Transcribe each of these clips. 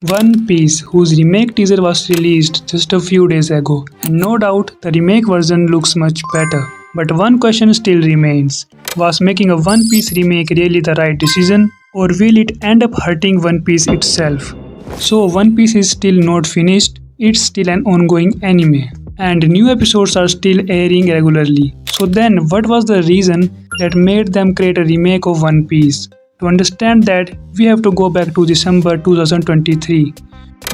One Piece, whose remake teaser was released just a few days ago, and no doubt the remake version looks much better. But one question still remains: was making a One Piece remake really the right decision, or will it end up hurting One Piece itself? So, One Piece is still not finished, it's still an ongoing anime, and new episodes are still airing regularly. So, then what was the reason that made them create a remake of One Piece? To understand that, we have to go back to December 2023.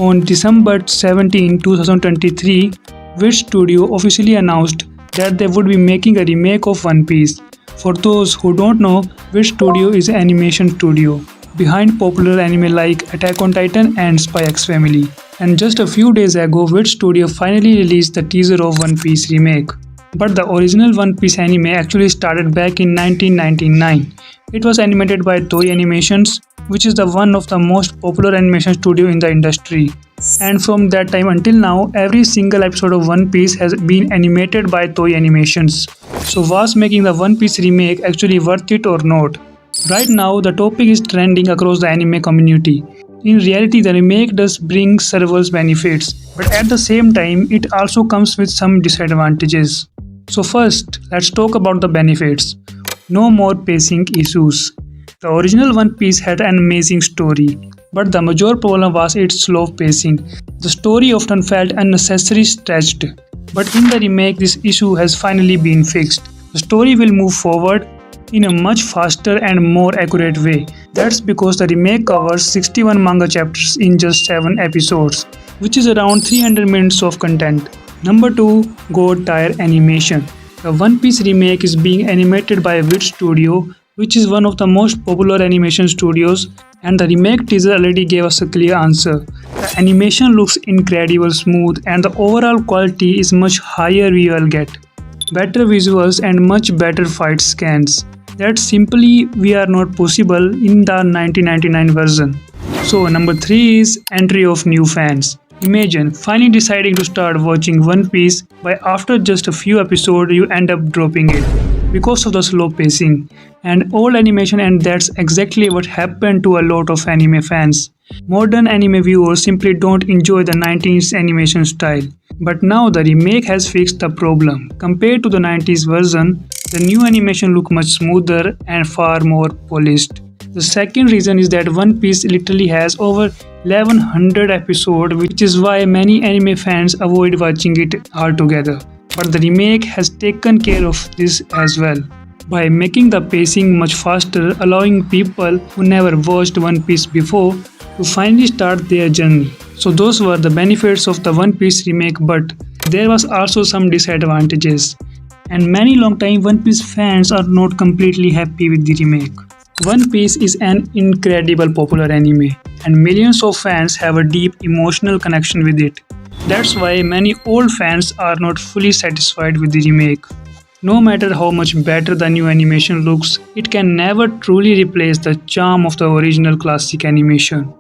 On December 17, 2023, WIT Studio officially announced that they would be making a remake of One Piece. For those who don't know, WIT Studio is an animation studio behind popular anime like Attack on Titan and Spy X Family. And just a few days ago, WIT Studio finally released the teaser of One Piece Remake. But the original One Piece anime actually started back in 1999. It was animated by Toei Animations, which is the one of the most popular animation studio in the industry. And from that time until now, every single episode of One Piece has been animated by Toei Animations. So was making the One Piece remake actually worth it or not? Right now, the topic is trending across the anime community. In reality, the remake does bring several benefits, but at the same time, it also comes with some disadvantages. So first, let's talk about the benefits. No more pacing issues. The original One Piece had an amazing story, but the major problem was its slow pacing. The story often felt unnecessarily stretched, but in the remake this issue has finally been fixed. The story will move forward in a much faster and more accurate way. That's because the remake covers 61 manga chapters in just 7 episodes, which is around 300 minutes of content. Number 2. God tier animation. The One Piece remake is being animated by WIT Studio, which is one of the most popular animation studios, and the remake teaser already gave us a clear answer. The animation looks incredible smooth and the overall quality is much higher we will get. Better visuals and much better fight scans. That simply we are not possible in the 1999 version. So number 3 is entry of new fans. Imagine finally deciding to start watching One Piece, but after just a few episodes you end up dropping it because of the slow pacing and old animation, and that's exactly what happened to a lot of anime fans. Modern anime viewers simply don't enjoy the 90s animation style. But now the remake has fixed the problem. Compared to the 90s version, the new animation looks much smoother and far more polished. The second reason is that One Piece literally has over 1100 episodes, which is why many anime fans avoid watching it altogether. But the remake has taken care of this as well, by making the pacing much faster, allowing people who never watched One Piece before to finally start their journey. So those were the benefits of the One Piece remake, but there was also some disadvantages. And many long-time One Piece fans are not completely happy with the remake. One Piece is an incredible popular anime, and millions of fans have a deep emotional connection with it. That's why many old fans are not fully satisfied with the remake. No matter how much better the new animation looks, it can never truly replace the charm of the original classic animation.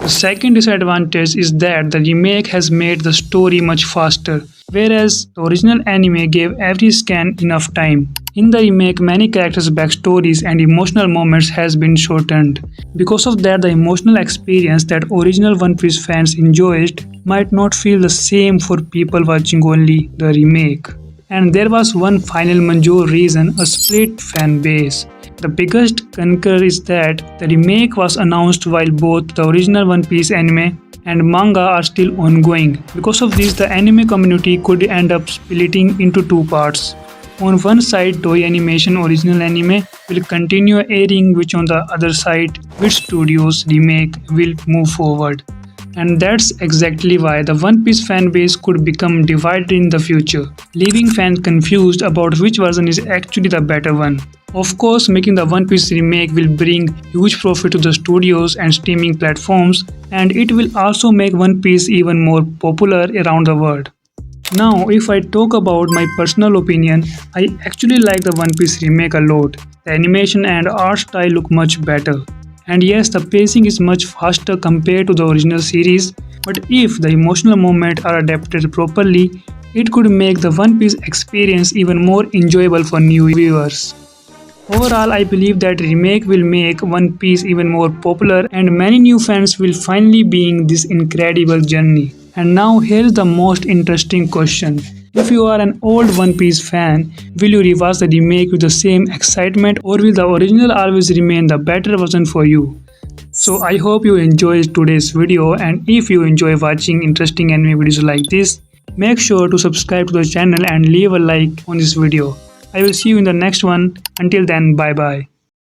The second disadvantage is that the remake has made the story much faster, whereas the original anime gave every scan enough time. In the remake, many characters' backstories and emotional moments has been shortened. Because of that, the emotional experience that original One Piece fans enjoyed might not feel the same for people watching only the remake. And there was one final major reason: a split fan base. The biggest concern is that the remake was announced while both the original One Piece anime and manga are still ongoing. Because of this, the anime community could end up splitting into two parts. On one side, Toei Animation original anime will continue airing, which on the other side, WIT Studios remake will move forward. And that's exactly why the One Piece fanbase could become divided in the future, leaving fans confused about which version is actually the better one. Of course, making the One Piece remake will bring huge profit to the studios and streaming platforms, and it will also make One Piece even more popular around the world. Now, if I talk about my personal opinion, I actually like the One Piece remake a lot. The animation and art style look much better. And yes, the pacing is much faster compared to the original series, but if the emotional moments are adapted properly, it could make the One Piece experience even more enjoyable for new viewers. Overall, I believe that remake will make One Piece even more popular and many new fans will finally begin this incredible journey. And now here's the most interesting question. If you are an old One Piece fan, will you rewatch the remake with the same excitement or will the original always remain the better version for you? So I hope you enjoyed today's video, and if you enjoy watching interesting anime videos like this, make sure to subscribe to the channel and leave a like on this video. I will see you in the next one. Until then, bye bye.